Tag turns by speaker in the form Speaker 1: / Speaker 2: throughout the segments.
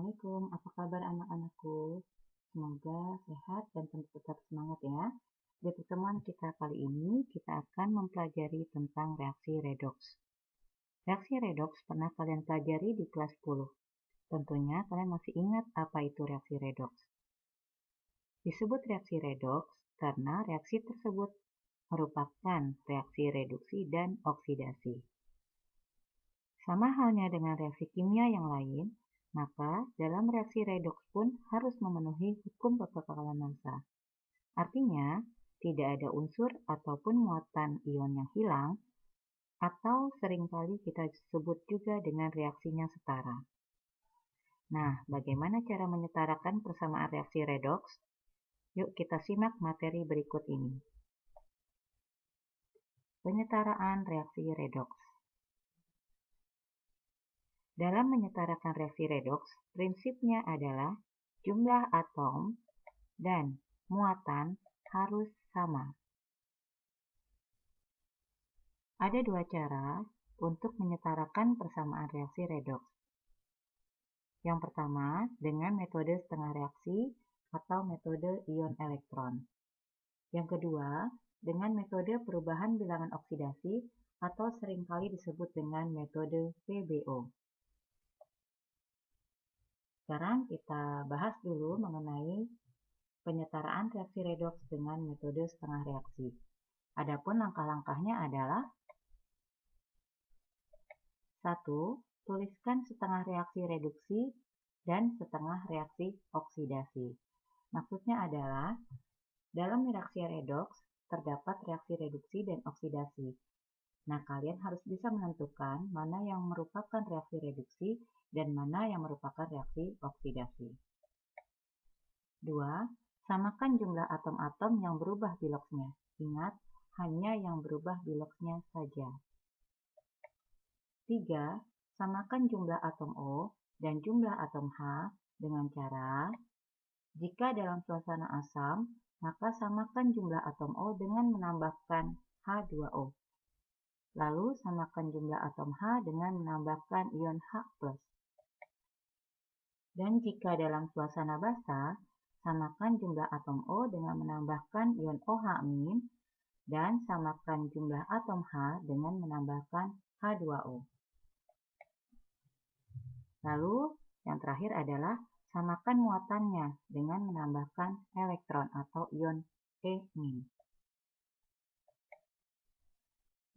Speaker 1: Assalamualaikum, apa kabar anak-anakku? Semoga sehat dan tentu tetap semangat ya. Di pertemuan kita kali ini, kita akan mempelajari tentang reaksi redoks. Reaksi redoks pernah kalian pelajari di kelas 10. Tentunya kalian masih ingat apa itu reaksi redoks. Disebut reaksi redoks karena reaksi tersebut merupakan reaksi reduksi dan oksidasi. Sama halnya dengan reaksi kimia yang lain, maka dalam reaksi redoks pun harus memenuhi hukum kekekalan massa. Artinya, tidak ada unsur ataupun muatan ion yang hilang, atau seringkali kita sebut juga dengan reaksinya setara. Nah, bagaimana cara menyetarakan persamaan reaksi redoks? Yuk kita simak materi berikut ini. Penyetaraan reaksi redoks. Dalam menyetarakan reaksi redoks, prinsipnya adalah jumlah atom dan muatan harus sama. Ada dua cara untuk menyetarakan persamaan reaksi redoks. Yang pertama, dengan metode setengah reaksi atau metode ion elektron. Yang kedua, dengan metode perubahan bilangan oksidasi atau seringkali disebut dengan metode PBO. Sekarang kita bahas dulu mengenai penyetaraan reaksi redoks dengan metode setengah reaksi. Adapun langkah-langkahnya adalah 1. Tuliskan setengah reaksi reduksi dan setengah reaksi oksidasi. Maksudnya adalah, dalam reaksi redoks terdapat reaksi reduksi dan oksidasi. Nah, kalian harus bisa menentukan mana yang merupakan reaksi reduksi dan mana yang merupakan reaksi oksidasi. 2. Samakan jumlah atom-atom yang berubah biloksnya. Ingat, hanya yang berubah biloksnya saja. 3. Samakan jumlah atom O dan jumlah atom H dengan cara, jika dalam suasana asam, maka samakan jumlah atom O dengan menambahkan H2O. Lalu samakan jumlah atom H dengan menambahkan ion H+. Dan jika dalam suasana basah, samakan jumlah atom O dengan menambahkan ion OH- dan samakan jumlah atom H dengan menambahkan H2O. Lalu, yang terakhir adalah samakan muatannya dengan menambahkan elektron atau ion E-.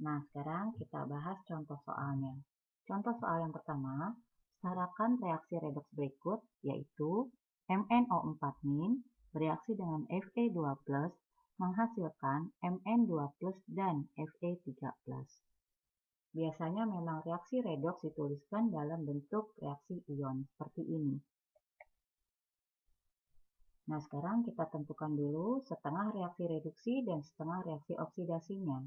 Speaker 1: Nah, sekarang kita bahas contoh soalnya. Contoh soal yang pertama, setarakan reaksi redoks berikut, yaitu MnO4- bereaksi dengan Fe2+, menghasilkan Mn2+ dan Fe3+. Biasanya memang reaksi redoks dituliskan dalam bentuk reaksi ion seperti ini. Nah, sekarang kita tentukan dulu setengah reaksi reduksi dan setengah reaksi oksidasinya.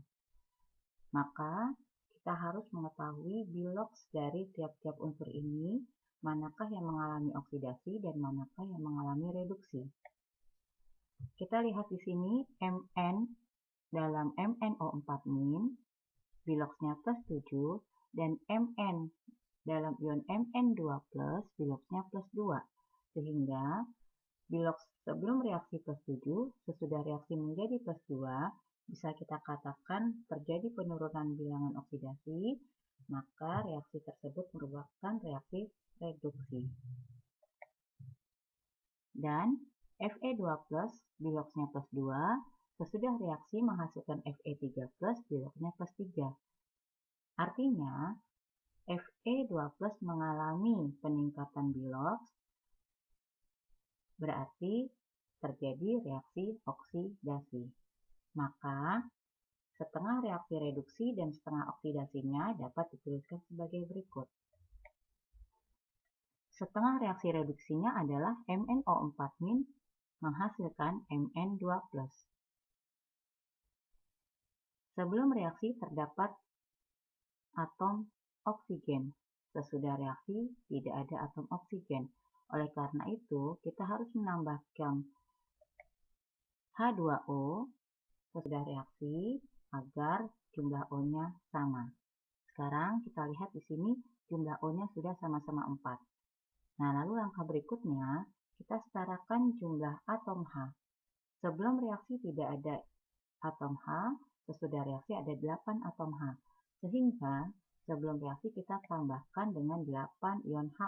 Speaker 1: Maka, kita harus mengetahui biloks dari tiap-tiap unsur ini, manakah yang mengalami oksidasi dan manakah yang mengalami reduksi. Kita lihat di sini Mn dalam MnO4- biloksnya +7 dan Mn dalam ion Mn2+, biloksnya +2. Sehingga biloks sebelum reaksi +7, sesudah reaksi menjadi +2, bisa kita katakan terjadi penurunan bilangan oksidasi, maka reaksi tersebut merupakan reaksi reduksi. Dan Fe2+, biloksnya +2, sesudah reaksi menghasilkan Fe3+, biloksnya +3. Artinya, Fe2+ mengalami peningkatan biloks, berarti terjadi reaksi oksidasi. Maka, setengah reaksi reduksi dan setengah oksidasinya dapat dituliskan sebagai berikut. Setengah reaksi reduksinya adalah MnO4- menghasilkan Mn2+. Sebelum reaksi terdapat atom oksigen. Sesudah reaksi tidak ada atom oksigen. Oleh karena itu, kita harus menambahkan H2O sesudah reaksi agar jumlah O-nya sama. Sekarang kita lihat di sini jumlah O-nya sudah sama-sama 4. Nah, lalu langkah berikutnya, kita setarakan jumlah atom H. Sebelum reaksi tidak ada atom H, sesudah reaksi ada 8 atom H. Sehingga sebelum reaksi kita tambahkan dengan 8 ion H+.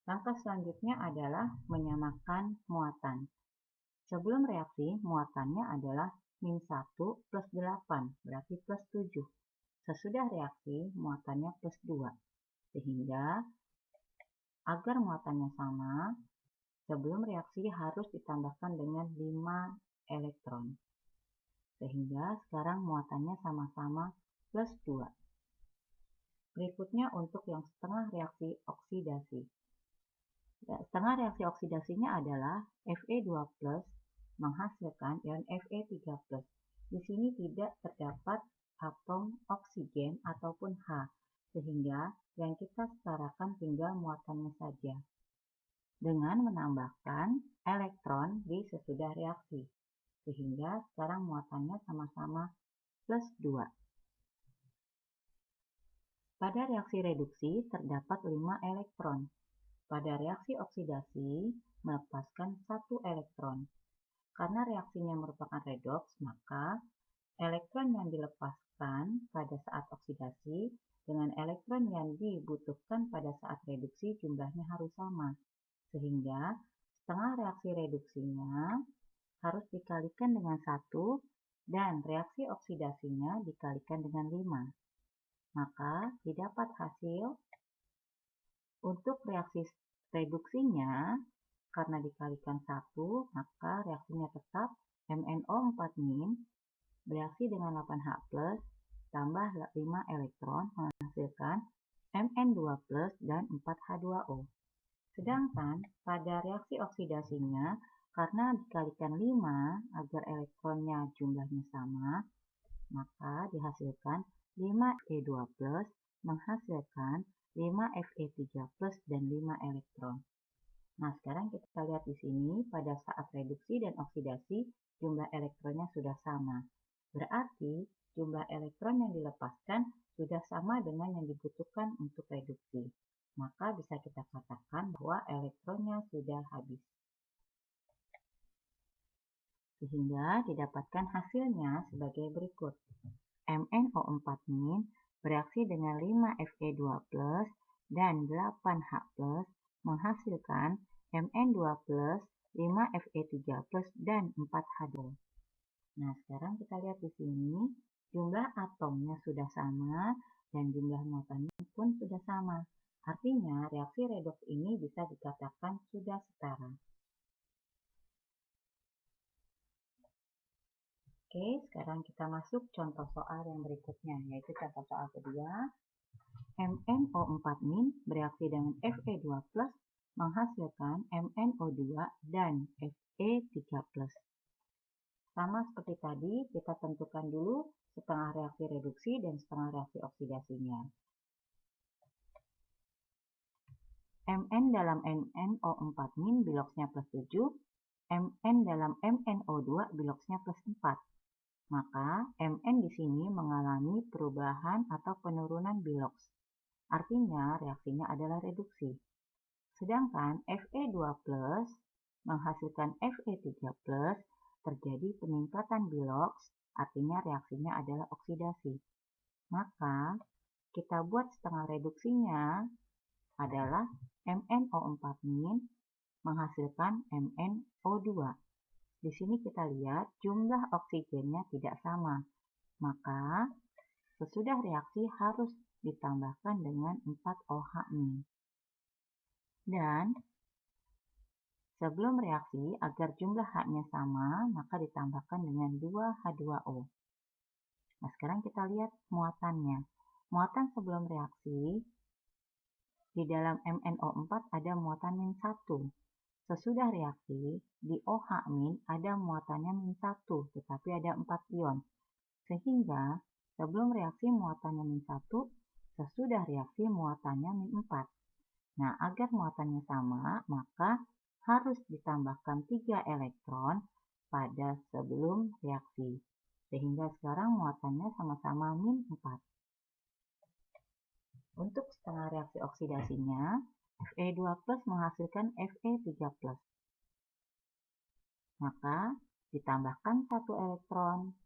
Speaker 1: Langkah selanjutnya adalah menyamakan muatan. Sebelum reaksi, muatannya adalah min 1 plus 8, berarti plus 7. Sesudah reaksi, muatannya plus 2. Sehingga agar muatannya sama, sebelum reaksi harus ditambahkan dengan 5 elektron. Sehingga sekarang muatannya sama-sama plus 2. Berikutnya untuk yang setengah reaksi oksidasi. Setengah reaksi oksidasinya adalah Fe2+ menghasilkan ion Fe3+. Di sini tidak terdapat atom oksigen ataupun H, sehingga yang kita setarakan tinggal muatannya saja dengan menambahkan elektron di sesudah reaksi, sehingga sekarang muatannya sama-sama plus 2. Pada reaksi reduksi terdapat 5 elektron. Pada reaksi oksidasi melepaskan 1 elektron. Karena reaksinya merupakan redoks, maka elektron yang dilepaskan pada saat oksidasi dengan elektron yang dibutuhkan pada saat reduksi jumlahnya harus sama. Sehingga setengah reaksi reduksinya harus dikalikan dengan 1 dan reaksi oksidasinya dikalikan dengan 5. Maka didapat hasil untuk reaksi reduksinya, karena dikalikan 1, maka reaksinya tetap MnO4- bereaksi dengan 8H+, tambah 5 elektron menghasilkan Mn2+ dan 4H2O. Sedangkan pada reaksi oksidasinya, karena dikalikan 5 agar elektronnya jumlahnya sama, maka dihasilkan 5 Fe2+ menghasilkan 5 Fe3+ dan 5 elektron. Nah, sekarang kita lihat di sini pada saat reduksi dan oksidasi jumlah elektronnya sudah sama. Berarti jumlah elektron yang dilepaskan sudah sama dengan yang dibutuhkan untuk reduksi. Maka bisa kita katakan bahwa elektronnya sudah habis. Sehingga didapatkan hasilnya sebagai berikut. MnO4- bereaksi dengan 5 Fe2+ dan 8H+ menghasilkan Mn2+, 5 Fe3+, dan 4H2O. Nah, sekarang kita lihat di sini, jumlah atomnya sudah sama dan jumlah muatannya pun sudah sama. Artinya, reaksi redoks ini bisa dikatakan sudah setara. Oke, sekarang kita masuk contoh soal yang berikutnya, yaitu contoh soal kedua. MnO4- bereaksi dengan Fe2+ menghasilkan MnO2 dan Fe3+. Sama seperti tadi, kita tentukan dulu setengah reaksi reduksi dan setengah reaksi oksidasinya. Mn dalam MnO4- biloksnya plus 7, Mn dalam MnO2 biloksnya plus 4. Maka Mn di sini mengalami perubahan atau penurunan biloks. Artinya reaksinya adalah reduksi. Sedangkan Fe2+ menghasilkan Fe3+, terjadi peningkatan biloks, artinya reaksinya adalah oksidasi. Maka kita buat setengah reduksinya adalah MnO4- menghasilkan MnO2. Di sini kita lihat jumlah oksigennya tidak sama, maka sesudah reaksi harus ditambahkan dengan 4OH-. Dan sebelum reaksi, agar jumlah H-nya sama, maka ditambahkan dengan 2H2O. Nah, sekarang kita lihat muatannya. Muatan sebelum reaksi, di dalam MnO4 ada muatan min 1. Sesudah reaksi, di OH- ada muatannya min 1, tetapi ada 4 ion. Sehingga, sebelum reaksi muatannya min 1, sesudah reaksi muatannya min 4. Nah, agar muatannya sama, maka harus ditambahkan 3 elektron pada sebelum reaksi. Sehingga sekarang muatannya sama-sama min 4. Untuk setengah reaksi oksidasinya, Fe2+ menghasilkan Fe3+. Maka ditambahkan 1 elektron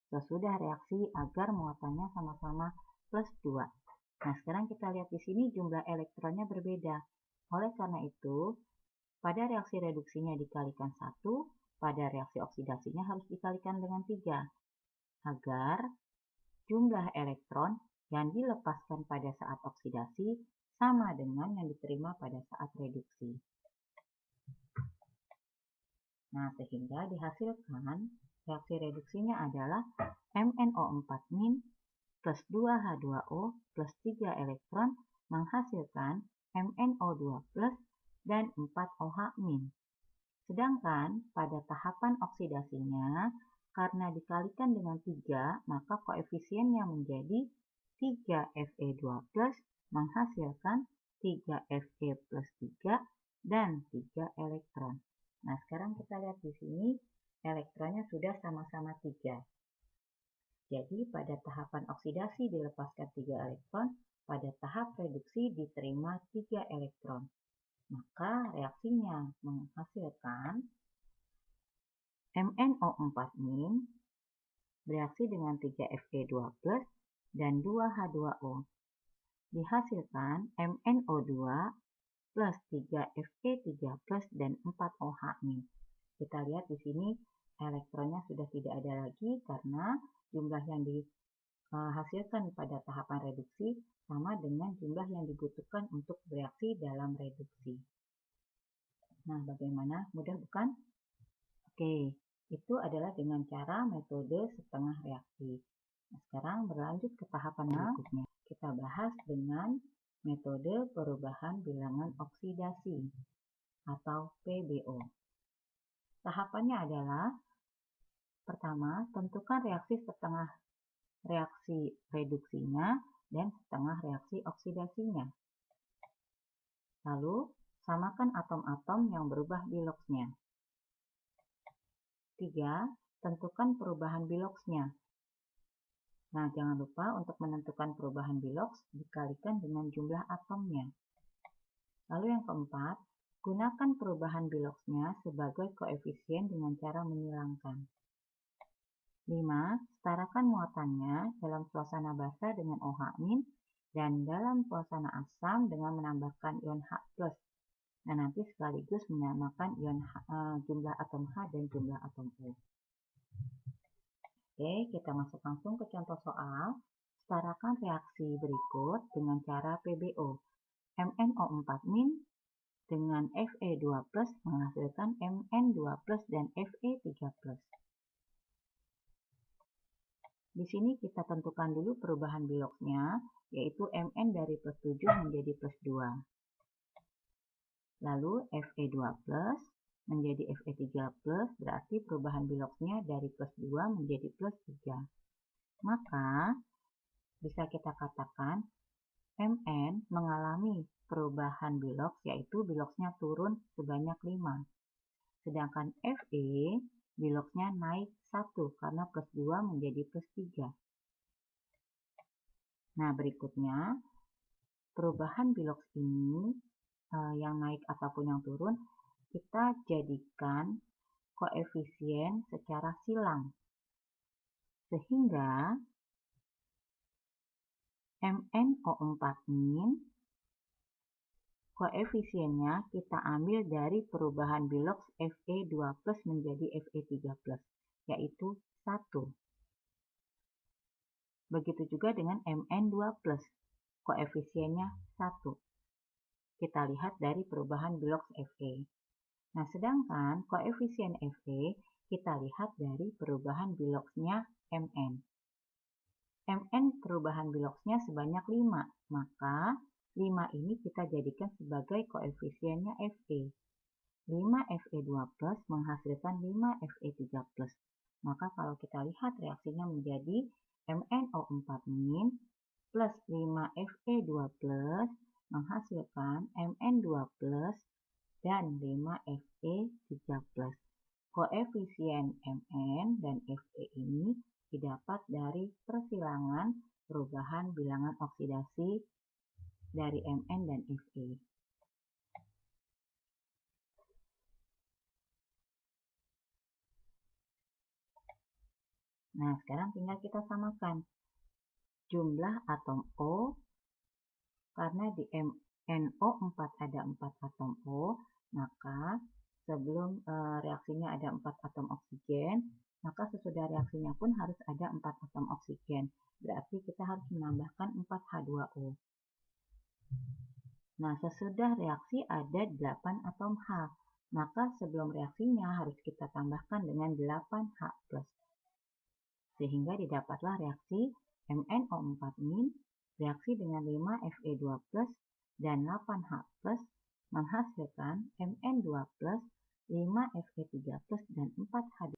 Speaker 1: sesudah reaksi agar muatannya sama-sama +2. Nah, sekarang kita lihat di sini jumlah elektronnya berbeda. Oleh karena itu, pada reaksi reduksinya dikalikan 1, pada reaksi oksidasinya harus dikalikan dengan 3, agar jumlah elektron yang dilepaskan pada saat oksidasi sama dengan yang diterima pada saat reduksi. Nah, sehingga dihasilkan reaksi reduksinya adalah MnO4- plus 2H2O plus 3 elektron menghasilkan MnO2+ dan 4OH-. Sedangkan pada tahapan oksidasinya, karena dikalikan dengan 3, maka koefisiennya menjadi 3Fe2+ menghasilkan 3Fe plus 3 dan 3 elektron. Nah, sekarang kita lihat di sini elektronnya sudah sama-sama 3. Jadi pada tahapan oksidasi dilepaskan 3 elektron, pada tahap reduksi diterima 3 elektron. Maka reaksinya menghasilkan MnO4- bereaksi dengan 3Fe2+ dan 2H2O. Dihasilkan MnO2 plus 3Fe3+ dan 4OH-. Kita lihat di sini elektronnya sudah tidak ada lagi karena jumlah yang dihasilkan pada tahapan reduksi sama dengan jumlah yang dibutuhkan untuk bereaksi dalam reduksi. Nah, bagaimana? Mudah bukan? Oke, itu adalah dengan cara metode setengah reaksi. Nah, sekarang berlanjut ke tahapan berikutnya. Kita bahas dengan metode perubahan bilangan oksidasi atau PBO. Tahapannya adalah pertama, tentukan reaksi setengah reaksi reduksinya dan setengah reaksi oksidasinya. Lalu, samakan atom-atom yang berubah biloxnya. 3. Tentukan perubahan biloxnya. Nah, jangan lupa untuk menentukan perubahan bilox dikalikan dengan jumlah atomnya. Lalu yang keempat, gunakan perubahan biloxnya sebagai koefisien dengan cara menyilangkan. 5. Setarakan muatannya dalam suasana basah dengan OH- dan dalam suasana asam dengan menambahkan ion H+. Nah, nanti sekaligus menyamakan jumlah atom H dan jumlah atom O. Oke, kita masuk langsung ke contoh soal. Setarakan reaksi berikut dengan cara PBO. MnO4- dengan Fe2+ menghasilkan Mn2+ dan Fe3+. Di sini kita tentukan dulu perubahan biloxnya, yaitu Mn dari +7 menjadi +2. Lalu Fe2+ menjadi Fe3+, berarti perubahan biloxnya dari +2 menjadi +3. Maka, bisa kita katakan Mn mengalami perubahan bilox, yaitu biloxnya turun sebanyak 5. Sedangkan Fe, biloxnya naik 1 karena +2 menjadi +3. Nah, berikutnya, perubahan bilox ini yang naik ataupun yang turun, kita jadikan koefisien secara silang. Sehingga MnO4- koefisiennya kita ambil dari perubahan bilox Fe2+ menjadi Fe3+, yaitu 1. Begitu juga dengan Mn2+, koefisiennya 1. Kita lihat dari perubahan bilox Fe. Nah, sedangkan koefisien Fe kita lihat dari perubahan biloxnya Mn. Mn perubahan biloxnya sebanyak 5, maka 5 ini kita jadikan sebagai koefisiennya Fe. 5 Fe2+ menghasilkan 5 Fe3+. Maka kalau kita lihat reaksinya menjadi MnO4- plus 5 Fe2+ menghasilkan Mn2+ dan 5 Fe3+. Koefisien Mn dan Fe ini didapat dari persilangan perubahan bilangan oksidasi dari Mn dan Fe. Nah, sekarang tinggal kita samakan jumlah atom O, karena di NO4 ada 4 atom O, maka sebelum reaksinya ada 4 atom oksigen, maka sesudah reaksinya pun harus ada 4 atom oksigen. Berarti kita harus menambahkan 4 H2O. Nah, sesudah reaksi ada 8 atom H, maka sebelum reaksinya harus kita tambahkan dengan 8H+. Sehingga didapatlah reaksi MnO4- reaksi dengan 5Fe2+, dan 8H+, menghasilkan Mn2+, 5Fe3+, dan 4H2.